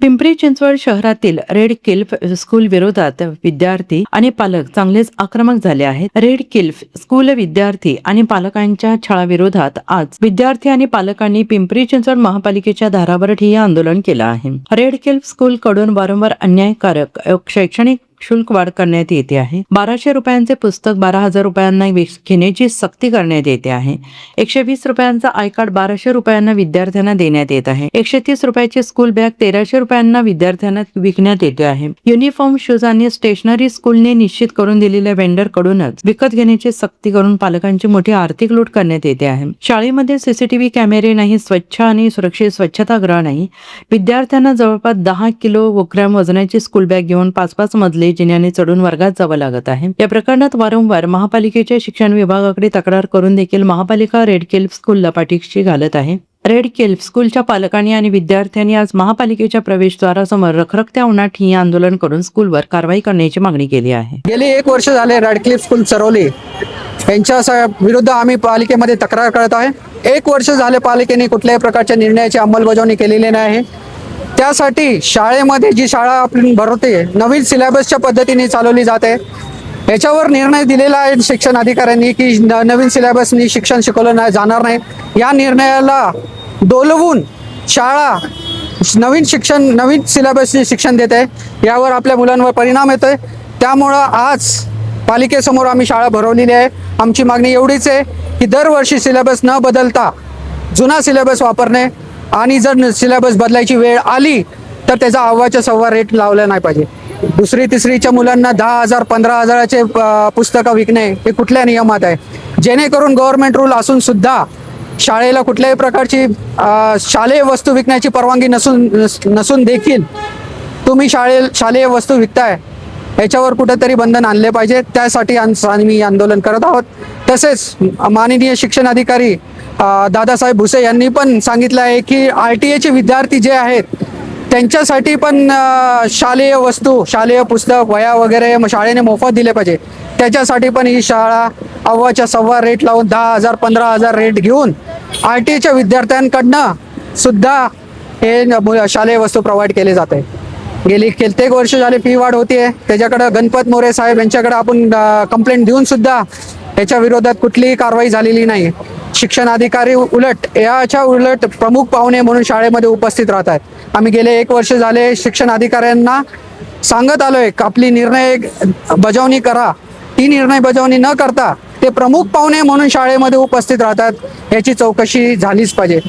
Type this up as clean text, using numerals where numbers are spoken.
पिंपरी चिंचवड शहरातील red किल्फ school विरोधात विद्यार्थी आणि पालक चांगलेच आक्रमक झाले आहेत. रेड किल्फ स्कूल विद्यार्थी आणि पालकांच्या छळाविरोधात आज विद्यार्थी आणि पालकांनी पिंपरी चिंचवड महापालिकेच्या दारावर ठिय्या आंदोलन केलं आहे. रेड किल्फ स्कूल कडून वारंवार अन्यायकारक शैक्षणिक शुल्क वाढ करण्यात येते आहे. 1200 रुपयांचे पुस्तक 12,000 रुपयांना घेण्याची सक्ती करण्यात येते आहे. 120 रुपयांचा आय कार्ड 1200 रुपयांना विद्यार्थ्यांना देण्यात येत आहे. 130 रुपयाची स्कूल बॅग 1300 रुपयांना विद्यार्थ्यांना विकण्यात येते आहे. युनिफॉर्म, शूज आणि स्टेशनरी स्कूलने निश्चित करून दिलेल्या वेंडर कडूनच विकत घेण्याची सक्ती करून पालकांची मोठी आर्थिक लूट करण्यात येते आहे. शाळेमध्ये सीसीटीव्ही कॅमेरे नाही, स्वच्छ आणि सुरक्षित स्वच्छतागृह नाही. विद्यार्थ्यांना जवळपास 10 किलोग्रॅम वजनाची स्कूल बॅग घेऊन 5-5 मजले जिन्याने चढून वर्गात जावं लागत आहे. या प्रकरणात वारंवार महापालिकेच्या शिक्षण विभागाकडे तक्रार करून देखील महापालिका रेड किल्फ स्कूलला पाठीशी घालत आहे. रेड किल्फ स्कूलच्या पालकांनी आणि विद्यार्थ्यांनी आज महापालिकेच्या प्रवेशद्वारासमोर रखरखत्या उन्हात ठिय्या आंदोलन करून स्कूलवर कारवाई करण्याची मागणी केली आहे. गेली 1 वर्ष झाले रेड किल्फ स्कूल चरवली यांच्या विरुद्ध आम्ही पालिकेमध्ये तक्रार करत आहे. 1 वर्ष झाले पालिकेने कुठल्याही प्रकारच्या निर्णयाची अंमलबजावणी केलेली नाही. त्यासाठी शाळेमध्ये जी शाळा आपण भरवते नवीन सिलेबसच्या पद्धतीने चालवली जाते. याच्यावर निर्णय दिलेला आहे शिक्षण अधिकाऱ्यांनी की नवीन सिलेबसनी शिक्षण शिकवलं नाही जाणार नाही. या निर्णयाला डोलवून शाळा नवीन सिलेबसनी शिक्षण देते. यावर आपल्या मुलांवर परिणाम येतोय. त्यामुळं आज पालिकेसमोर आम्ही शाळा भरवलेली आहे. आमची मागणी एवढीच आहे की दरवर्षी सिलेबस न बदलता जुना सिलेबस वापरणे आणि जर सिलेबस बदलायची वेळ आली तर त्याचा अव्वाच्या सव्वा रेट लावला नाही पाहिजे. 2री-तिसरीच्या मुलांना 10,000 15,000चे पुस्तकं विकणे हे कुठल्या नियमात आहे, जेणेकरून गव्हर्नमेंट रूल असून सुद्धा शाळेला कुठल्याही प्रकारची शालेय वस्तू विकण्याची परवानगी नसून देखील तुम्ही शालेय वस्तू विकताय याच्यावर कुठेतरी बंधन आणले पाहिजे. त्यासाठी आम्ही आंदोलन करत आहोत. तसेच माननीय शिक्षण अधिकारी दादासाहेब भुसे यांनी पण सांगितलं आहे की RTA विद्यार्थी जे आहेत त्यांच्यासाठी पण शालेय वस्तू, शालेय पुस्तक, वह्या वगैरे शाळेने मोफत दिले पाहिजे. त्याच्यासाठी पण ही शाळा अव्वाच्या सव्वा रेट लावून 10,000 15,000 रेट घेऊन RTA विद्यार्थ्यांकडनं सुद्धा हे शालेय वस्तू प्रोव्हाइड केले जाते. गेली कित्येक वर्ष झाले फी वाढ होतीये. त्याच्याकडे गणपत मोरे साहेब यांच्याकडे आपण कंप्लेंट देऊन सुद्धा याच्या विरोधात कुठलीही कारवाई झालेली नाही. शिक्षण अधिकारी याच्या उलट प्रमुख पाहुणे म्हणून शाळेमध्ये उपस्थित राहतात. आम्ही गेले 1 वर्ष झाले शिक्षण अधिकाऱ्यांना सांगत आलोय आपली निर्णय बजावणी करा. ती निर्णय बजावणी न करता ते प्रमुख पाहुणे म्हणून शाळेमध्ये उपस्थित राहतात. याची चौकशी झालीच पाहिजे.